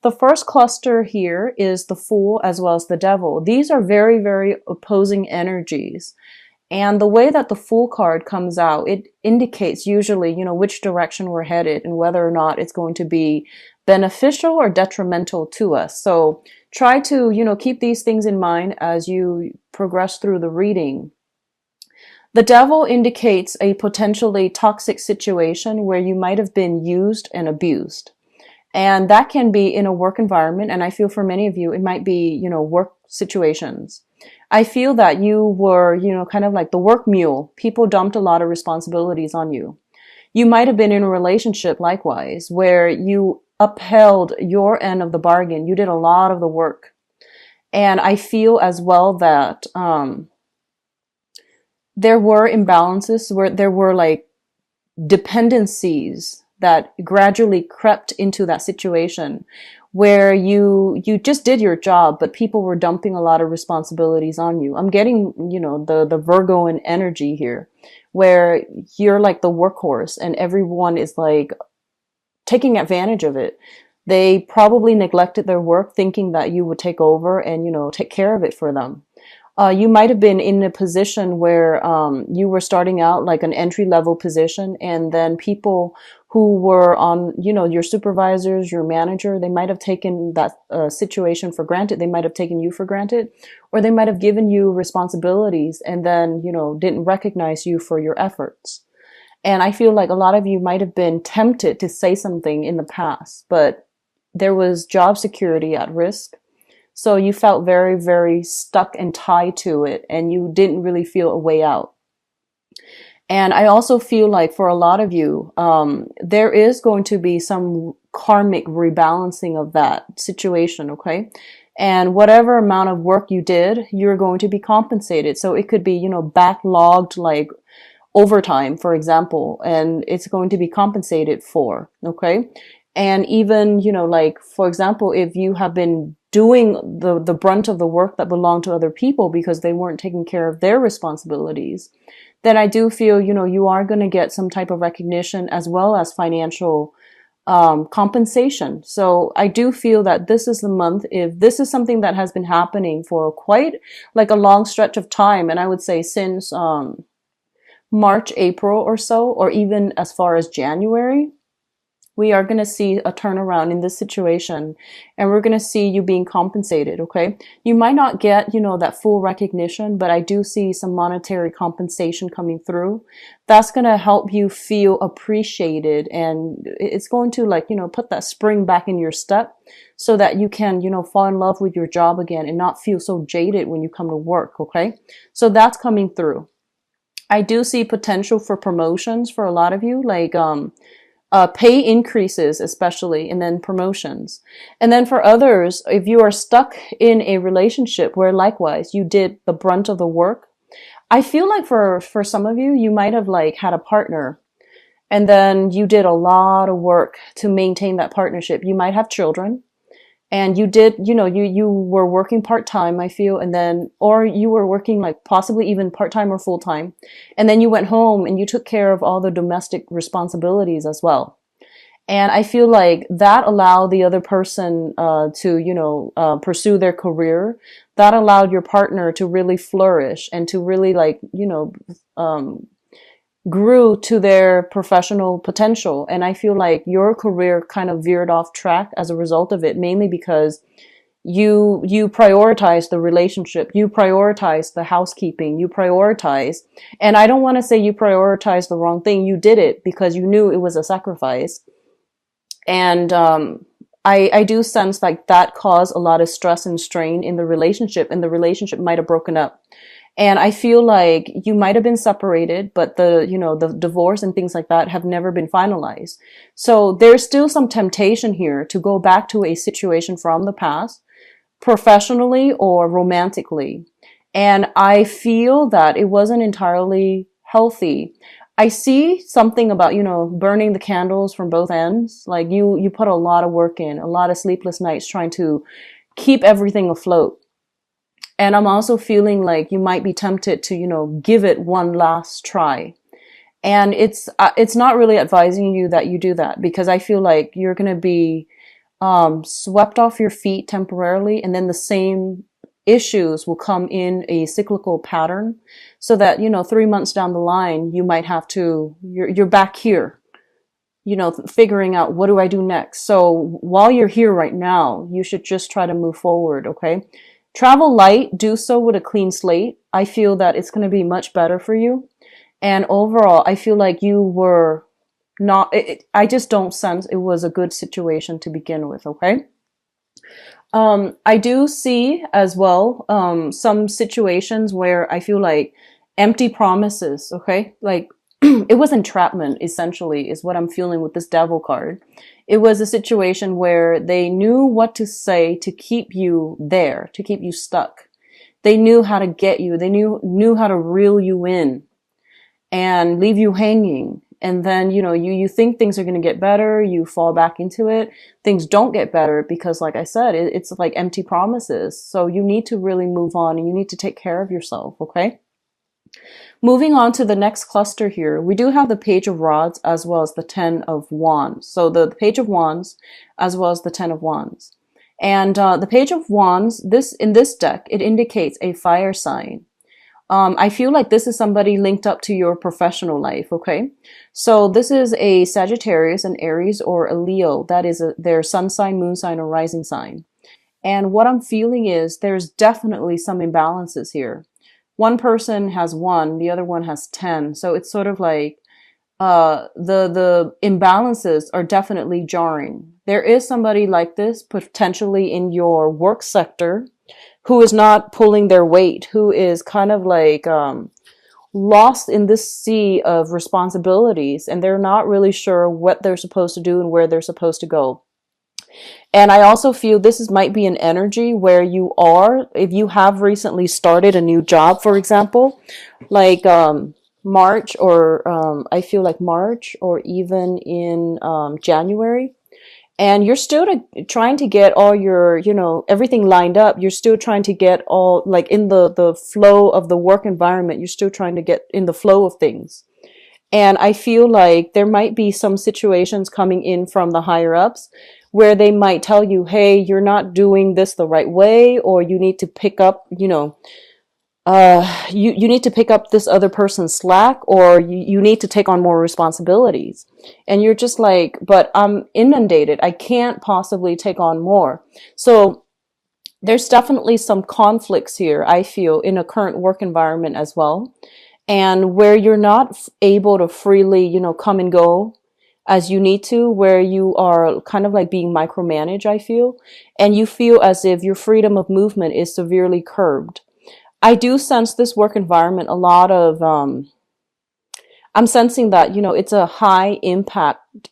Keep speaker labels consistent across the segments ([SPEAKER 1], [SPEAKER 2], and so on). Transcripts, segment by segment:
[SPEAKER 1] The first cluster here is the Fool as well as the Devil. These are very, very opposing energies. And the way that the Fool card comes out, it indicates usually, which direction we're headed and whether or not it's going to be beneficial or detrimental to us. So try to, keep these things in mind as you progress through the reading. The Devil indicates a potentially toxic situation where you might have been used and abused. And that can be in a work environment. And I feel for many of you, it might be, work situations. I feel that you were, kind of like the work mule. People dumped a lot of responsibilities on you. You might have been in a relationship likewise, where you upheld your end of the bargain. You did a lot of the work. And I feel as well that there were imbalances, where there were like dependencies that gradually crept into that situation where you just did your job, but people were dumping a lot of responsibilities on you. I'm getting, the Virgoan energy here, where you're like the workhorse and everyone is like taking advantage of it. They probably neglected their work thinking that you would take over and, take care of it for them. You might have been in a position where you were starting out like an entry-level position, and then people who were on, your supervisors, your manager, they might have taken that situation for granted. They might have taken you for granted, or they might have given you responsibilities and then, didn't recognize you for your efforts. And I feel like a lot of you might have been tempted to say something in the past, but there was job security at risk. So you felt very, very stuck and tied to it, and you didn't really feel a way out. And I also feel like for a lot of you, there is going to be some karmic rebalancing of that situation, okay? And whatever amount of work you did, you're going to be compensated. So it could be, backlogged like overtime, for example, and it's going to be compensated for, okay? And even, like, for example, if you have been doing the brunt of the work that belonged to other people because they weren't taking care of their responsibilities, then I do feel, you are going to get some type of recognition as well as financial compensation. So I do feel that this is the month, if this is something that has been happening for quite like a long stretch of time, and I would say since March, April or so, or even as far as January, we are going to see a turnaround in this situation, and we're going to see you being compensated, okay? You might not get, that full recognition, but I do see some monetary compensation coming through. That's going to help you feel appreciated, and it's going to put that spring back in your step so that you can, fall in love with your job again and not feel so jaded when you come to work, okay? So that's coming through. I do see potential for promotions for a lot of you, like, pay increases especially, and then promotions. And then for others, if you are stuck in a relationship where likewise you did the brunt of the work, I feel like for some of you, you might have like had a partner and then you did a lot of work to maintain that partnership. You might have children, and you did, you were working part-time, I feel, and then, or you were working like possibly even part-time or full-time. And then you went home and you took care of all the domestic responsibilities as well. And I feel like that allowed the other person to, pursue their career. That allowed your partner to really flourish and to really grew to their professional potential. And I feel like your career kind of veered off track as a result of it, mainly because you prioritize the relationship, you prioritize the housekeeping, you prioritize, and I don't want to say you prioritize the wrong thing. You did it because you knew it was a sacrifice. And I do sense like that caused a lot of stress and strain in the relationship, and the relationship might have broken up. And I feel like you might have been separated, but the divorce and things like that have never been finalized. So there's still some temptation here to go back to a situation from the past, professionally or romantically. And I feel that it wasn't entirely healthy. I see something about, burning the candles from both ends. Like you put a lot of work in, a lot of sleepless nights trying to keep everything afloat. And I'm also feeling like you might be tempted to, give it one last try. And it's not really advising you that you do that, because I feel like you're going to be swept off your feet temporarily, and then the same issues will come in a cyclical pattern, so that 3 months down the line you might have to you're back here, figuring out, what do I do next? So while you're here right now, you should just try to move forward. Okay, travel light, do so with a clean slate. I feel that it's going to be much better for you. And overall, I feel like you were not, I just don't sense it was a good situation to begin with. Okay. I do see as well, some situations where I feel like empty promises. Okay. Like, it was entrapment, essentially, is what I'm feeling with this devil card. It was a situation where they knew what to say to keep you there, to keep you stuck. They knew how to get you. They knew how to reel you in and leave you hanging. And then, you think things are going to get better. You fall back into it. Things don't get better because, like I said, it's like empty promises. So you need to really move on, and you need to take care of yourself. Okay. Moving on to the next cluster here, we do have the Page of Rods as well as the Ten of Wands. So the Page of Wands as well as the Ten of Wands. And the Page of Wands, in this deck, it indicates a fire sign. I feel like this is somebody linked up to your professional life, okay? So this is a Sagittarius, an Aries, or a Leo. That is their sun sign, moon sign, or rising sign. And what I'm feeling is there's definitely some imbalances here. One person has 1, the other one has 10. So it's sort of like the imbalances are definitely jarring. There is somebody like this potentially in your work sector who is not pulling their weight, who is kind of like lost in this sea of responsibilities, and they're not really sure what they're supposed to do and where they're supposed to go. And I also feel might be an energy where you are, if you have recently started a new job, for example, like March, or I feel like March, or even in January, and you're still trying to get all your, everything lined up. You're still trying to get all, like, in the flow of the work environment. You're still trying to get in the flow of things. And I feel like there might be some situations coming in from the higher ups where they might tell you, hey, you're not doing this the right way, or you need to pick up, you need to pick up this other person's slack, or you need to take on more responsibilities. And you're just like, but I'm inundated. I can't possibly take on more. So there's definitely some conflicts here, I feel, in a current work environment as well. And where you're not able to freely, come and go as you need to, where you are kind of like being micromanaged, I feel. And you feel as if your freedom of movement is severely curbed. I do sense this work environment a lot of, I'm sensing that, it's a high impact,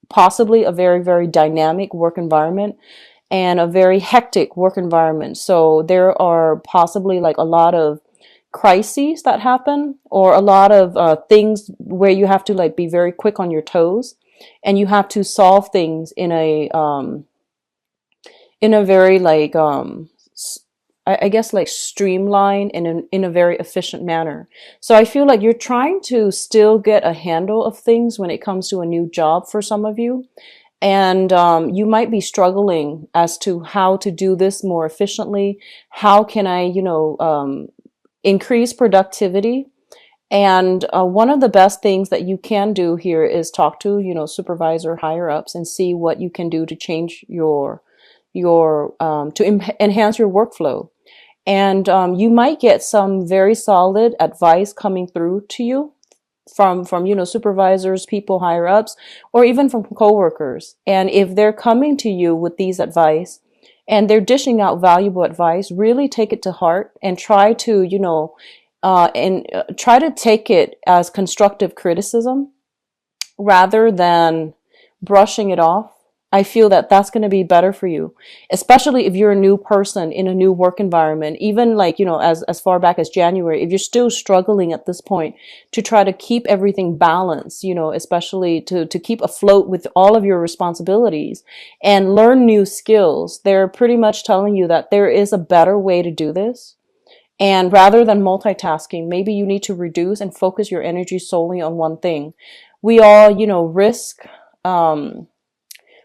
[SPEAKER 1] possibly a very, very dynamic work environment, and a very hectic work environment. So there are possibly like a lot of crises that happen, or a lot of things where you have to like be very quick on your toes, and you have to solve things in a very like I guess like streamlined and in a very efficient manner. So I feel like you're trying to still get a handle of things when it comes to a new job for some of you. And you might be struggling as to how to do this more efficiently. How can I, increase productivity? And one of the best things that you can do here is talk to, supervisor, higher ups, and see what you can do to change enhance your workflow. And you might get some very solid advice coming through to you from supervisors, people higher ups, or even from coworkers. And if they're coming to you with these advice and they're dishing out valuable advice, really take it to heart and try to try to take it as constructive criticism rather than brushing it off. I feel that that's going to be better for you, especially if you're a new person in a new work environment. Even like, as far back as January, if you're still struggling at this point to try to keep everything balanced, especially to keep afloat with all of your responsibilities and learn new skills, they're pretty much telling you that there is a better way to do this. And rather than multitasking, maybe you need to reduce and focus your energy solely on one thing. We all, risk,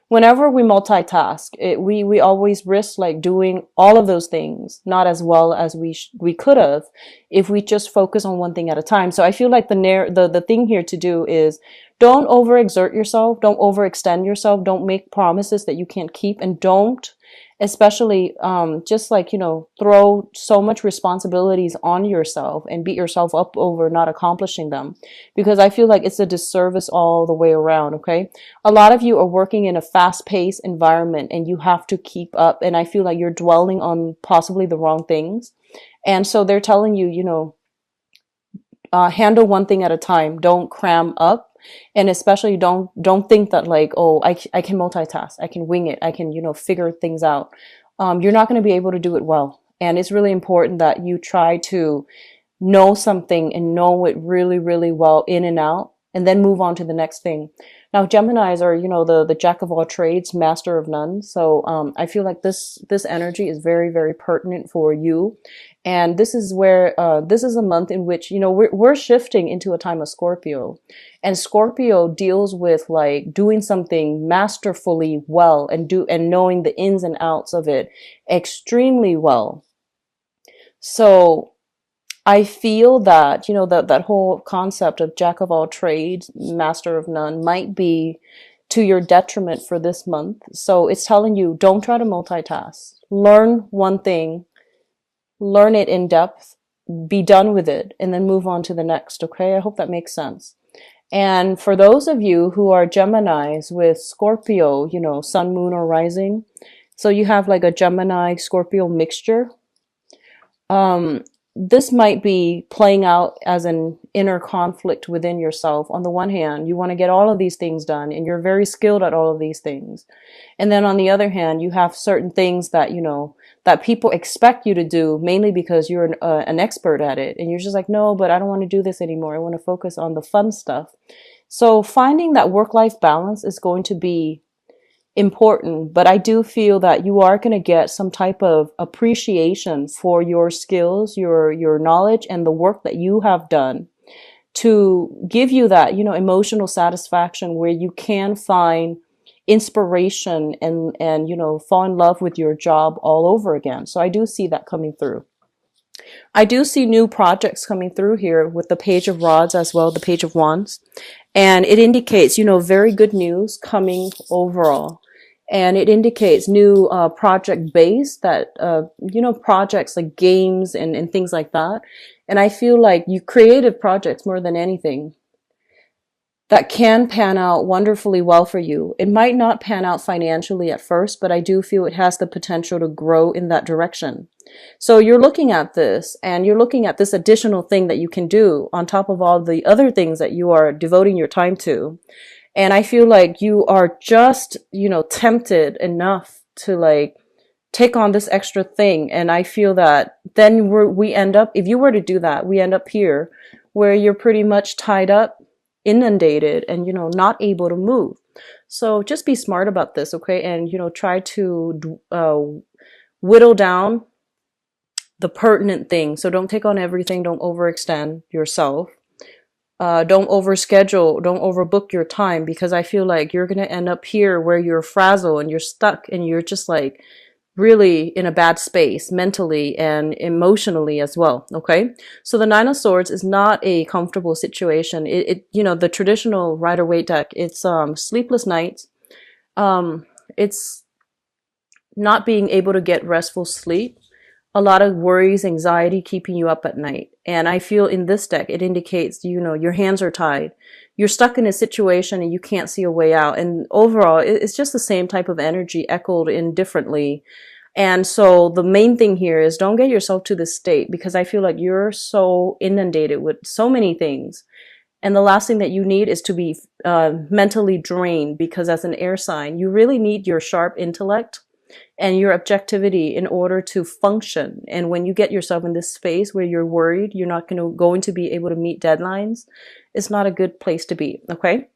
[SPEAKER 1] whenever we multitask, we always risk like doing all of those things not as well as we could have if we just focus on one thing at a time. So I feel like the thing here to do is don't overexert yourself, don't overextend yourself, don't make promises that you can't keep, and don't especially just like, throw so much responsibilities on yourself and beat yourself up over not accomplishing them, because I feel like it's a disservice all the way around. Okay, a lot of you are working in a fast-paced environment and you have to keep up, and I feel like you're dwelling on possibly the wrong things. And so they're telling you, handle one thing at a time, don't cram up, and especially don't think that like, oh, I can multitask, I can wing it, I can figure things out. You're not going to be able to do it well, and it's really important that you try to know something and know it really, really well in and out, and then move on to the next thing. Now, Geminis are, the jack of all trades, master of none. So I feel like this energy is very, very pertinent for you. And this is where this is a month in which, we're shifting into a time of Scorpio. And Scorpio deals with like doing something masterfully well and knowing the ins and outs of it extremely well. So I feel that, that whole concept of jack of all trades, master of none might be to your detriment for this month. So it's telling you, don't try to multitask. Learn one thing, learn it in depth, be done with it, and then move on to the next. Okay, I hope that makes sense. And for those of you who are Geminis with Scorpio, sun, moon, or rising, so you have like a Gemini Scorpio mixture. This might be playing out as an inner conflict within yourself. On the one hand, you want to get all of these things done and you're very skilled at all of these things. And then on the other hand, you have certain things that, that people expect you to do mainly because you're an expert at it. And you're just like, no, but I don't want to do this anymore. I want to focus on the fun stuff. So finding that work-life balance is going to be important, but I do feel that you are going to get some type of appreciation for your skills, your knowledge, and the work that you have done to give you that, emotional satisfaction where you can find inspiration and fall in love with your job all over again. So I do see that coming through. I do see new projects coming through here with the Page of Rods as well, the Page of Wands. And it indicates, very good news coming overall. And it indicates new project base that, projects like games and things like that. And I feel like you creative projects more than anything that can pan out wonderfully well for you. It might not pan out financially at first, but I do feel it has the potential to grow in that direction. So you're looking at this and you're looking at this additional thing that you can do on top of all the other things that you are devoting your time to. And I feel like you are just, tempted enough to like take on this extra thing. And I feel that then we end up, if you were to do that, we end up here where you're pretty much tied up, inundated, and, not able to move. So just be smart about this, okay? And, try to whittle down the pertinent things. So don't take on everything. Don't overextend yourself. Don't overschedule, don't overbook your time, because I feel like you're going to end up here where you're frazzled and you're stuck and you're just like really in a bad space mentally and emotionally as well. Okay. So the Nine of Swords is not a comfortable situation. The traditional Rider-Waite deck, it's, sleepless nights. It's not being able to get restful sleep. A lot of worries, anxiety keeping you up at night. And I feel in this deck, it indicates, your hands are tied. You're stuck in a situation and you can't see a way out. And overall, it's just the same type of energy echoed in differently. And so the main thing here is don't get yourself to this state, because I feel like you're so inundated with so many things. And the last thing that you need is to be mentally drained, because as an air sign, you really need your sharp intellect and your objectivity in order to function. And when you get yourself in this space where you're worried you're not going to be able to meet deadlines, it's not a good place to be. Okay.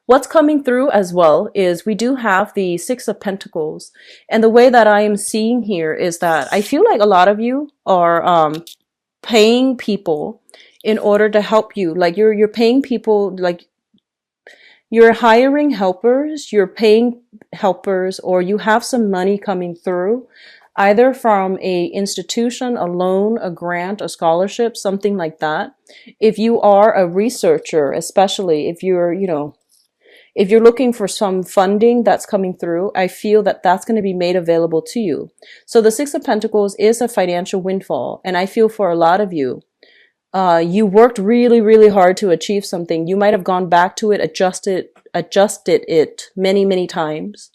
[SPEAKER 1] What's coming through as well is we do have the Six of Pentacles. And the way that I am seeing here is that I feel like a lot of you are paying people in order to help you. Like you're paying people, like You're hiring helpers, you're paying helpers, or you have some money coming through, either from a institution, a loan, a grant, a scholarship, something like that. If you are a researcher, especially if you're, if you're looking for some funding that's coming through, I feel that that's going to be made available to you. So the Six of Pentacles is a financial windfall. And I feel for a lot of you, you worked really, really hard to achieve something. You might have gone back to it, adjusted it many, many times.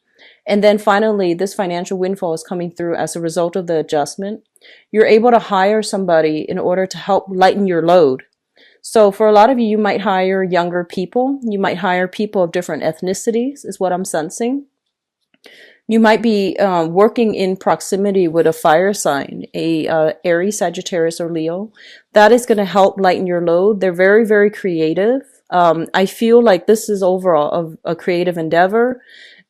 [SPEAKER 1] And then finally, this financial windfall is coming through as a result of the adjustment. You're able to hire somebody in order to help lighten your load. So for a lot of you, you might hire younger people. You might hire people of different ethnicities, is what I'm sensing. You might be working in proximity with a fire sign, a Aries, Sagittarius, or Leo. That is going to help lighten your load. They're very, very creative. I feel like this is overall a creative endeavor,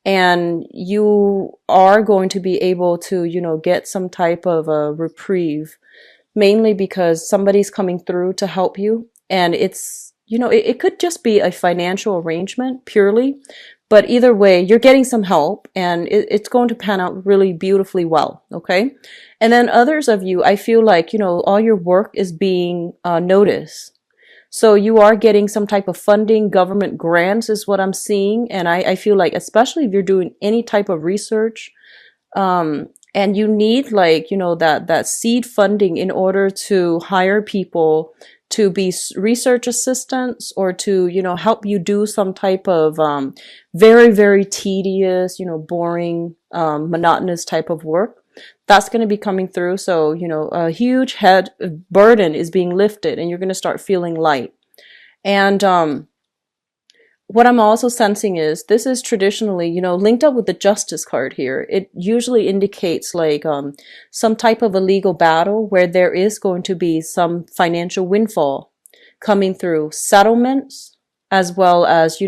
[SPEAKER 1] and you are going to be able to, get some type of a reprieve, mainly because somebody's coming through to help you. And it's, it could just be a financial arrangement purely, but either way, you're getting some help, and it's going to pan out really beautifully well. Okay. And then others of you, I feel like, all your work is being noticed. So you are getting some type of funding, government grants is what I'm seeing. And I feel like, especially if you're doing any type of research, and you need that seed funding in order to hire people to be research assistants, or to, help you do some type of very, very tedious, boring, monotonous type of work. That's going to be coming through. So, a huge head burden is being lifted, and you're going to start feeling light. And what I'm also sensing is this is traditionally, linked up with the Justice card here. It usually indicates some type of a legal battle where there is going to be some financial windfall coming through, settlements, as well as,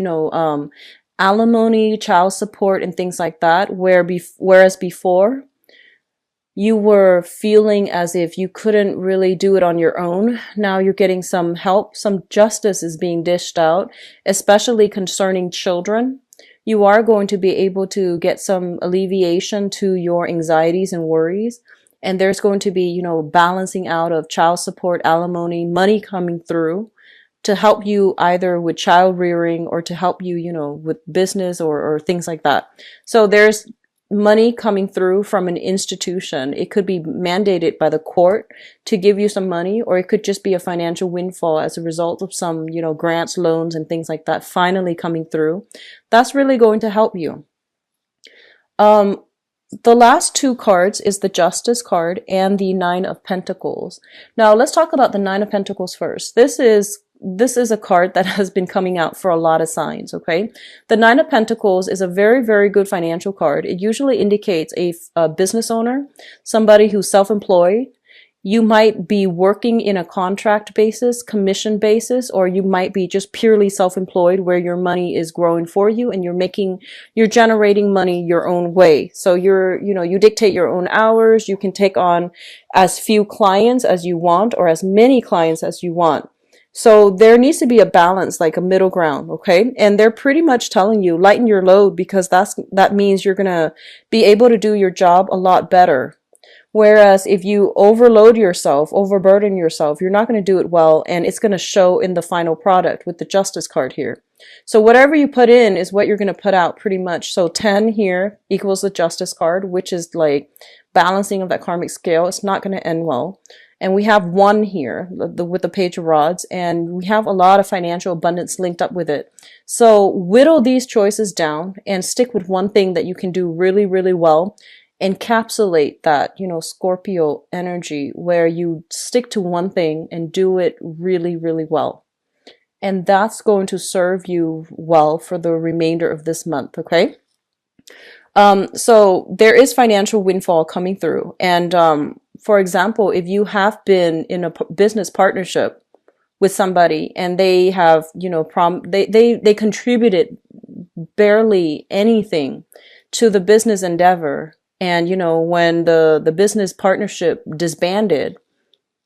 [SPEAKER 1] alimony, child support, and things like that. Whereas before, you were feeling as if you couldn't really do it on your own. Now you're getting some help. Some justice is being dished out, especially concerning children. You are going to be able to get some alleviation to your anxieties and worries. And there's going to be, balancing out of child support, alimony, money coming through to help you either with child rearing, or to help you, with business or things like that. So there's money coming through from an institution. It could be mandated by the court to give you some money, or it could just be a financial windfall as a result of some, grants, loans, and things like that finally coming through. That's really going to help you. The last two cards is the Justice card and the Nine of Pentacles. Now let's talk about the Nine of Pentacles first. This is a card that has been coming out for a lot of signs, okay? The Nine of Pentacles is a very, very good financial card. It usually indicates a business owner, somebody who's self-employed. You might be working in a contract basis, commission basis, or you might be just purely self-employed where your money is growing for you and you're generating money your own way. So you dictate your own hours. You can take on as few clients as you want, or as many clients as you want. So there needs to be a balance, like a middle ground, okay? And they're pretty much telling you, lighten your load, because that means you're going to be able to do your job a lot better. Whereas if you overload yourself, overburden yourself, you're not going to do it well, and it's going to show in the final product with the Justice card here. So whatever you put in is what you're going to put out pretty much. So 10 here equals the Justice card, which is like balancing of that karmic scale. It's not going to end well. And we have 1 here with the Page of Rods, and we have a lot of financial abundance linked up with it. So whittle these choices down and stick with one thing that you can do really, really well. Encapsulate that, Scorpio energy, where you stick to one thing and do it really, really well. And that's going to serve you well for the remainder of this month, okay? So there is financial windfall coming through. And for example, if you have been in a business partnership with somebody and they have, they contributed barely anything to the business endeavor, and when the business partnership disbanded,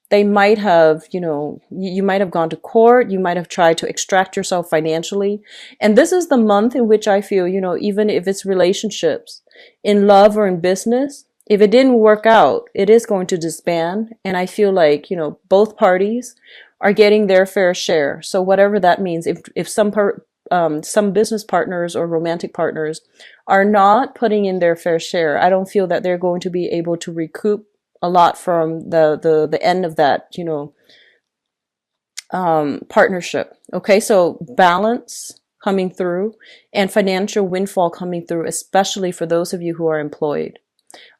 [SPEAKER 1] They might have, you might have gone to court. You might have tried to extract yourself financially. And this is the month in which I feel, even if it's relationships, in love or in business, if it didn't work out, it is going to disband. And I feel like, both parties are getting their fair share. So whatever that means, if some business partners or romantic partners are not putting in their fair share, I don't feel that they're going to be able to recoup a lot from the end of that, partnership. Okay, so balance coming through and financial windfall coming through, especially for those of you who are employed.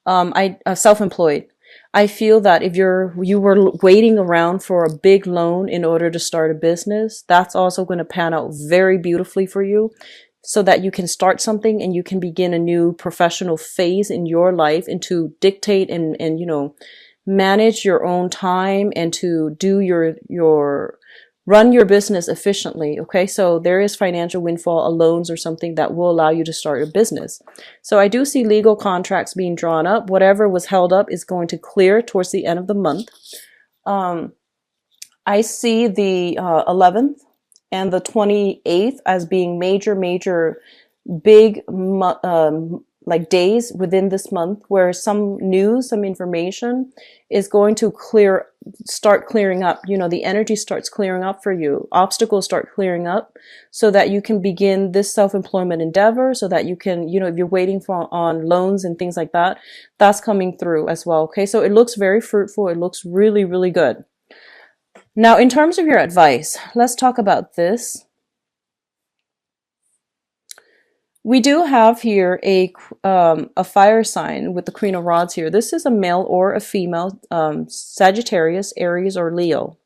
[SPEAKER 1] Self-employed. I feel that if you were waiting around for a big loan in order to start a business, that's also going to pan out very beautifully for you, so that you can start something and you can begin a new professional phase in your life, and to dictate and manage your own time, and to do your run your business efficiently. Okay, so there is financial windfall, a loans or something that will allow you to start your business. So I do see legal contracts being drawn up. Whatever was held up is going to clear towards the end of the month. I see the 11th and the 28th as being major, big, like days within this month, where some news, some information is going to start clearing up. The energy starts clearing up for you. Obstacles start clearing up, so that you can begin this self-employment endeavor, so that you can, if you're waiting on loans and things like that, that's coming through as well. Okay, so it looks very fruitful. It looks really, really good. Now, in terms of your advice, let's talk about this. We do have here a fire sign with the Queen of Rods here. This is a male or a female, Sagittarius, Aries, or Leo.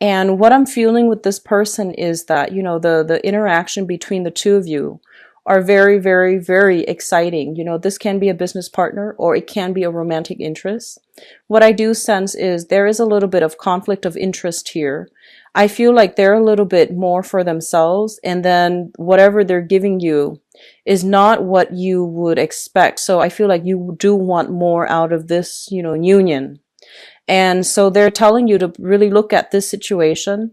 [SPEAKER 1] And what I'm feeling with this person is that, the interaction between the two of you are very, very, very exciting. This can be a business partner, or it can be a romantic interest. What I do sense is there is a little bit of conflict of interest here. I feel like they're a little bit more for themselves, and then whatever they're giving you is not what you would expect. So I feel like you do want more out of this, union. And so they're telling you to really look at this situation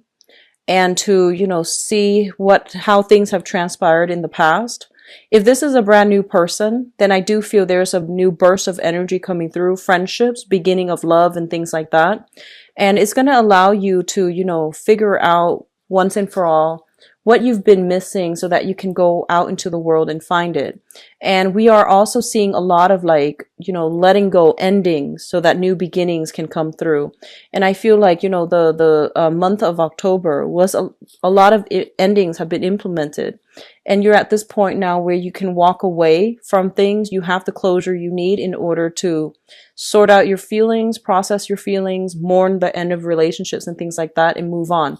[SPEAKER 1] and to, see how things have transpired in the past. If this is a brand new person, then I do feel there's a new burst of energy coming through, friendships, beginning of love and things like that. And it's going to allow you to, figure out once and for all what you've been missing, so that you can go out into the world and find it. And we are also seeing a lot of letting go, endings, so that new beginnings can come through. And I feel like, the month of October was a lot of endings have been implemented. And you're at this point now where you can walk away from things. You have the closure you need in order to sort out your feelings, process your feelings, mourn the end of relationships and things like that, and move on.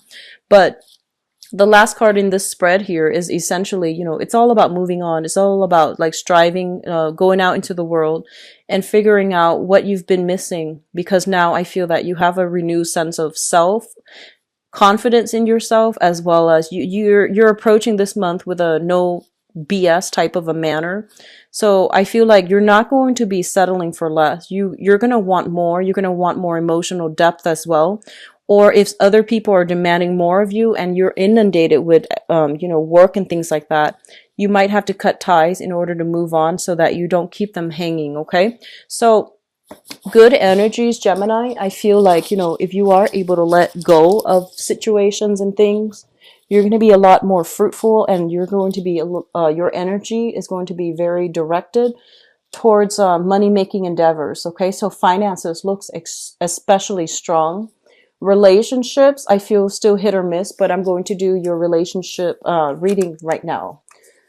[SPEAKER 1] But the last card in this spread here is essentially, it's all about moving on. It's all about striving, going out into the world and figuring out what you've been missing, because now I feel that you have a renewed sense of self, confidence in yourself, as well as you're approaching this month with a no BS type of a manner. So I feel like you're not going to be settling for less. You're going to want more. You're going to want more emotional depth as well. Or if other people are demanding more of you and you're inundated with, work and things like that, you might have to cut ties in order to move on, so that you don't keep them hanging. Okay. So good energies, Gemini. I feel like, if you are able to let go of situations and things, you're going to be a lot more fruitful, and you're going to be, your energy is going to be very directed towards money-making endeavors. Okay. So finances looks especially strong. Relationships, I feel still hit or miss, but I'm going to do your relationship reading right now.